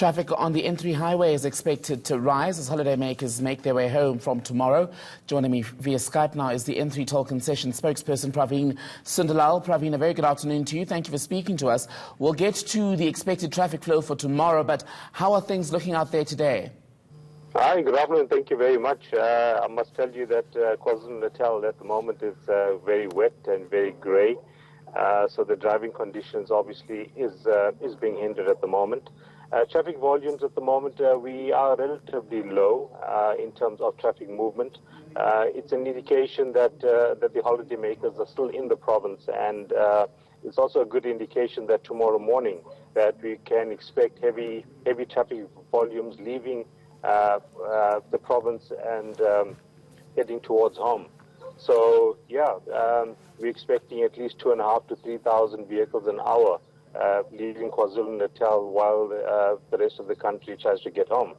Traffic on the N3 highway is expected to rise as holidaymakers make their way home from tomorrow. Joining me via Skype now is the N3 Toll Concession spokesperson, Praveen Sunderlall. Praveen, a very good afternoon to you. Thank you for speaking to us. We'll get to the expected traffic flow for tomorrow, but how are things looking out there today? Hi, good afternoon. Thank you very much. I must tell you that KwaZulu-Natal at the moment is very wet and very grey. So the driving conditions obviously is being hindered at the moment. Traffic volumes at the moment, we are relatively low in terms of traffic movement. It's an indication that the holidaymakers are still in the province, and it's also a good indication that tomorrow morning that we can expect heavy traffic volumes leaving the province and heading towards home. So yeah, we're expecting at least 2,500 to 3,000 vehicles an hour leaving KwaZulu-Natal while the rest of the country tries to get home.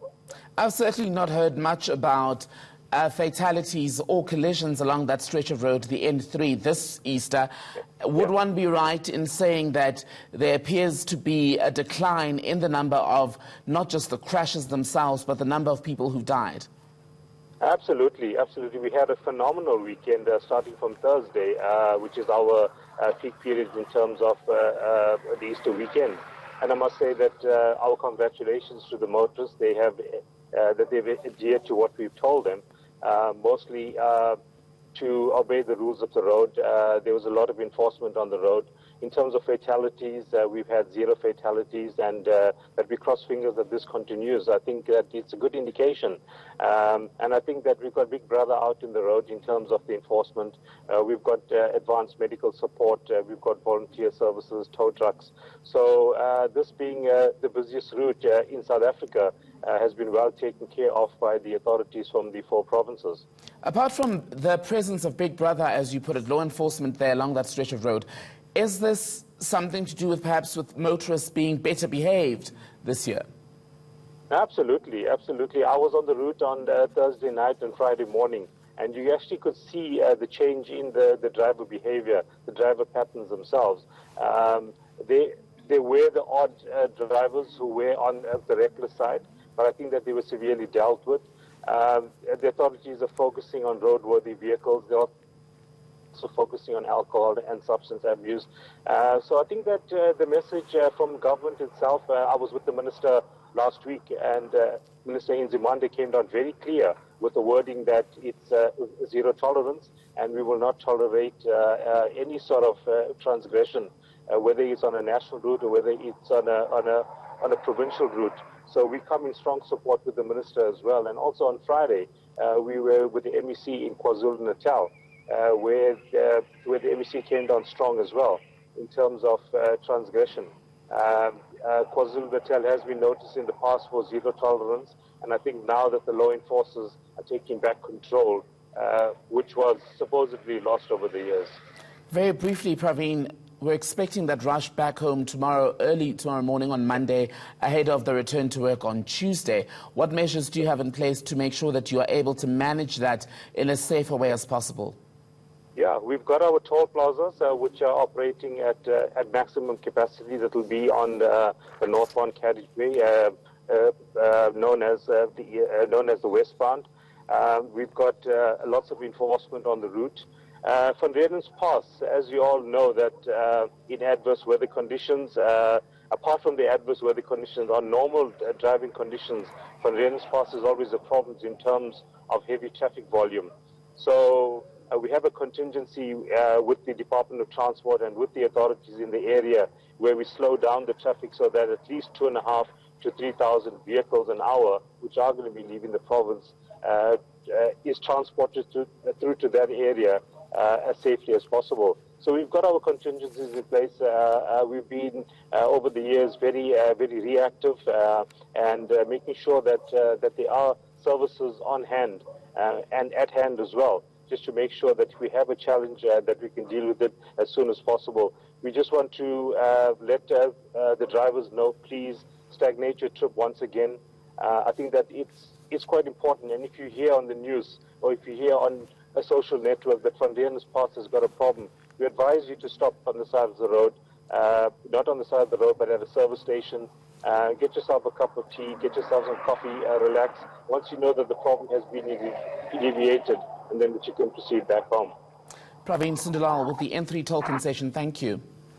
I've certainly not heard much about fatalities or collisions along that stretch of road, the N3, this Easter. Would one be right in saying that there appears to be a decline in the number of not just the crashes themselves, but the number of people who died? Absolutely, absolutely. We had a phenomenal weekend starting from Thursday, which is our peak period in terms of the Easter weekend. And I must say that our congratulations to the motorists. They have that they've adhered to what we've told them, mostly to obey the rules of the road. There was a lot of enforcement on the road. In terms of fatalities, we've had 0 fatalities, and that we cross fingers that this continues. I think that it's a good indication. And I think that we've got Big Brother out in the road in terms of the enforcement. We've got advanced medical support. We've got volunteer services, tow trucks. So this being the busiest route in South Africa has been well taken care of by the authorities from the 4 provinces. Apart from the presence of Big Brother, as you put it, law enforcement there along that stretch of road, is this something to do with perhaps with motorists being better behaved this year? Absolutely, absolutely. I was on the route on Thursday night and Friday morning, and you actually could see the change in the driver behavior, the driver patterns themselves. There were the odd drivers who were on the reckless side, but I think that they were severely dealt with. The authorities are focusing on roadworthy vehicles. They're also focusing on alcohol and substance abuse. So I think that the message from government itself, I was with the minister last week, and Minister Nzimande came down very clear with the wording that it's zero tolerance, and we will not tolerate any sort of transgression, whether it's on a national route or whether it's on a provincial route. So we come in strong support with the minister as well. And also on Friday, we were with the MEC in KwaZulu-Natal, where the MEC came down strong as well in terms of transgression. KwaZulu-Natal has been noticed in the past for zero tolerance, and I think now that the law enforcers are taking back control, which was supposedly lost over the years. Very briefly, Praveen, we're expecting that rush back home tomorrow, early tomorrow morning on Monday, ahead of the return to work on Tuesday. What measures do you have in place to make sure that you are able to manage that in as safe a way as possible? Yeah, we've got our toll plazas, which are operating at maximum capacity. That will be on the northbound carriageway, known as the westbound. We've got lots of enforcement on the route. Van Rieden's Pass, as you all know, that in adverse weather conditions, apart from the adverse weather conditions, on normal driving conditions, Van Rieden's Pass is always a problem in terms of heavy traffic volume. So we have a contingency with the Department of Transport and with the authorities in the area where we slow down the traffic so that at least 2,500 to 3,000 vehicles an hour, which are going to be leaving the province, is transported through to that area as safely as possible. So we've got our contingencies in place. We've been over the years very reactive and making sure that there are services on hand and at hand as well, just to make sure that if we have a challenge that we can deal with it as soon as possible. We just want to let the drivers know, please stagnate your trip once again. I think that it's quite important, and if you hear on the news or if you hear on a social network that Van Rieden's Pass has got a problem, we advise you to stop on the side of the road, not on the side of the road, but at a service station, Get yourself a cup of tea, get yourself some coffee, relax. Once you know that the problem has been alleviated, and then you can proceed back home. Praveen Sunderlall with the N3 Toll Concession, thank you.